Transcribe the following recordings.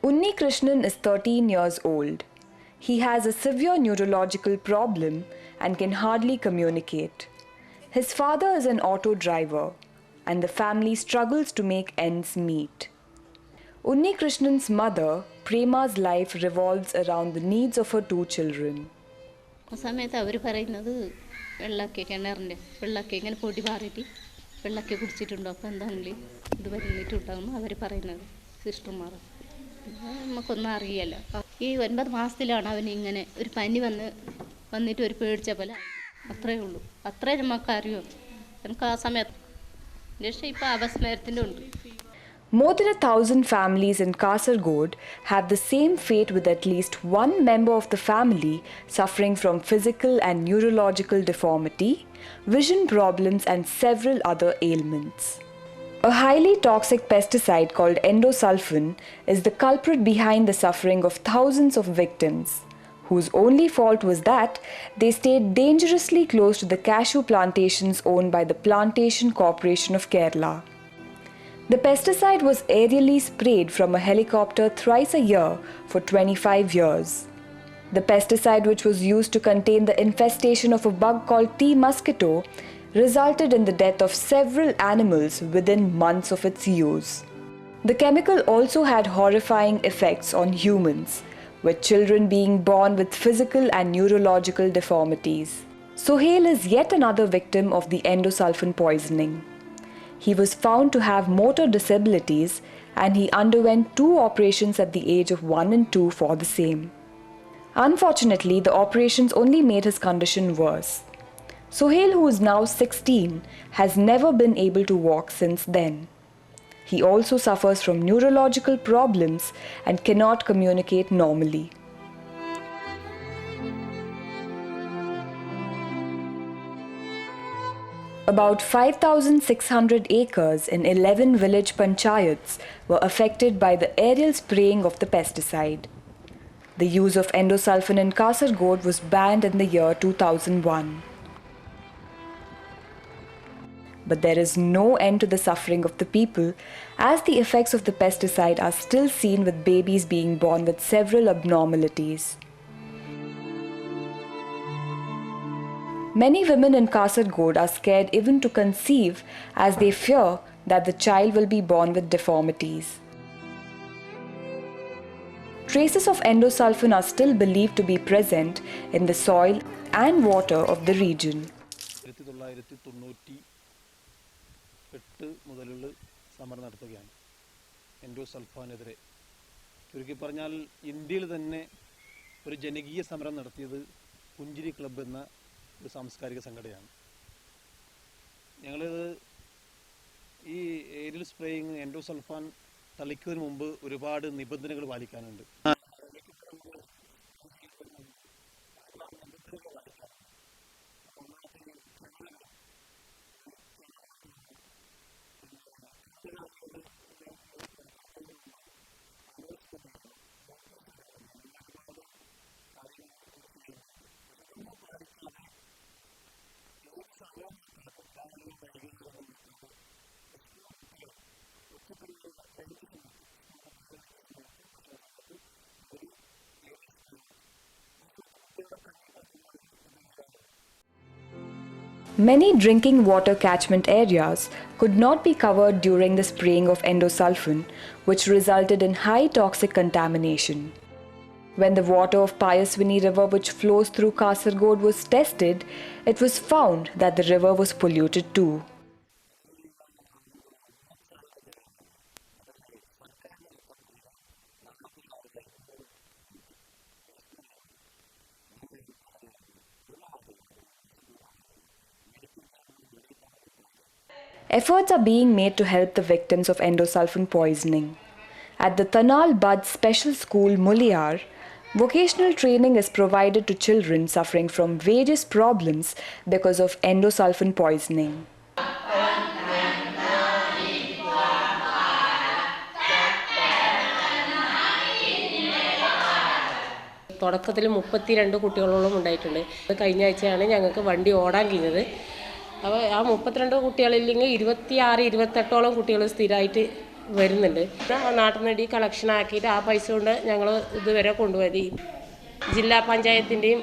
Unni Krishnan is 13 years old. He has a severe neurological problem and can hardly communicate. His father is an auto driver and the family struggles to make ends meet. Unni Krishnan's mother, Prema's life revolves around the needs of her two children. ആ സമയത്ത് അവർ പറയുന്നത് വെള്ളമൊക്കെ കിണറിൻ്റെ വെള്ളമൊക്കെ ഇങ്ങനെ പൊടി പാറിയിട്ട് വെള്ളമൊക്കെ കുടിച്ചിട്ടുണ്ടോ അപ്പോൾ എന്താണെങ്കിലും ഇത് വരുന്നിട്ടുണ്ടാകുമെന്ന് അവർ പറയുന്നത് സിസ്റ്റർമാർ. നമുക്കൊന്നും അറിയില്ല. ഈ 9 മാസത്തിലാണ് അവന് ഇങ്ങനെ ഒരു പനി വന്നിട്ട് ഒരു പേടിച്ച പോലെ. അത്രയേ ഉള്ളൂ. അത്രേ നമുക്ക് അറിയൂ. നമുക്ക് ആ സമയത്ത് പക്ഷേ ഇപ്പോൾ അപസ്മരത്തിൻ്റെ ഉണ്ട്. More than 1,000 families in Kasargod have the same fate, with at least one member of the family suffering from physical and neurological deformity, vision problems and several other ailments. A highly toxic pesticide called Endosulfan is the culprit behind the suffering of thousands of victims, whose only fault was that they stayed dangerously close to the cashew plantations owned by the Plantation Corporation of Kerala. The pesticide was aerially sprayed from a helicopter thrice a year for 25 years. The pesticide, which was used to contain the infestation of a bug called tea mosquito, resulted in the death of several animals within months of its use. The chemical also had horrifying effects on humans, with children being born with physical and neurological deformities. Sohail is yet another victim of the endosulfan poisoning. He was found to have motor disabilities and he underwent 2 operations at the age of 1 and 2 for the same. Unfortunately, the operations only made his condition worse. Sohail, who is now 16, has never been able to walk since then. He also suffers from neurological problems and cannot communicate normally. About 5,600 acres in 11 village panchayats were affected by the aerial spraying of the pesticide. The use of endosulfan in Kasargod was banned in the year 2001. But there is no end to the suffering of the people, as the effects of the pesticide are still seen with babies being born with several abnormalities. Many women in Kasargod are scared even to conceive, as they fear that the child will be born with deformities. Traces of endosulfan are still believed to be present in the soil and water of the region. 1998 മുതലുള്ള സമരം നടത്തുകയാണ് എൻഡോസൾഫാനെതിരെ. ചുരുക്കി പറഞ്ഞാൽ ഇന്ത്യയിൽ തന്നെ ഒരു ജനകീയ സമരം നടത്തിയത് പുഞ്ചിരി ക്ലബ്ബ് എന്ന ഒരു സാംസ്കാരിക സംഘടനയാണ്. ഞങ്ങളിത് ഈ ഏരിയൽ സ്പ്രേയിങ് എൻഡോസൾഫാൻ തളിക്കുന്നതിന് മുമ്പ് ഒരുപാട് നിബന്ധനകൾ പാലിക്കാനുണ്ട്. Many drinking water catchment areas could not be covered during the spraying of endosulfan, which resulted in high toxic contamination. When the water of Payaswini River, which flows through Kasargod, was tested, it was found that the river was polluted too. Efforts are being made to help the victims of endosulfan poisoning. At the Tanal Bud Special School, Muliyar, vocational training is provided to children suffering from various problems because of endosulfan poisoning. തുടക്കത്തിൽ 32 കുട്ടികളോളം ഉണ്ടായിട്ടുണ്ട്. കഴിഞ്ഞ ആഴ്ചയാണ് ഞങ്ങൾക്ക് വണ്ടി ഓടാൻ കഴിഞ്ഞത്. അപ്പോൾ ആ 32 കുട്ടികളില്ലെങ്കിൽ 26-28ഓളം കുട്ടികൾ സ്ഥിരമായിട്ട് വരുന്നുണ്ട്. നാട്ടിൽ നിന്ന് കളക്ഷൻ ആക്കിയിട്ട് ആ പൈസ കൊണ്ട് ഞങ്ങൾ ഇതുവരെ കൊണ്ടുപോയി ജില്ലാ പഞ്ചായത്തിൻ്റെയും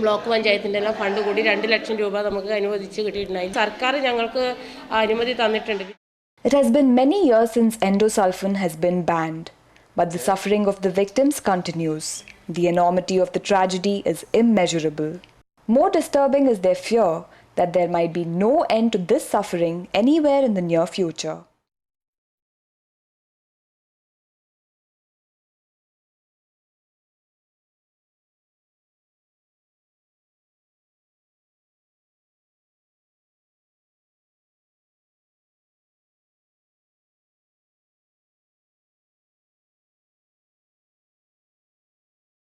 ബ്ലോക്ക് പഞ്ചായത്തിൻ്റെ എല്ലാം ഫണ്ട് കൂടി 2 ലക്ഷം രൂപ നമുക്ക് അനുവദിച്ച് കിട്ടിയിട്ടുണ്ടായി. സർക്കാർ ഞങ്ങൾക്ക് അനുമതി തന്നിട്ടുണ്ട്. It has been many years since endosulfan has been banned, but the suffering of the victims continues. The enormity of the tragedy is immeasurable. More disturbing is their fear that there might be no end to this suffering anywhere in the near future.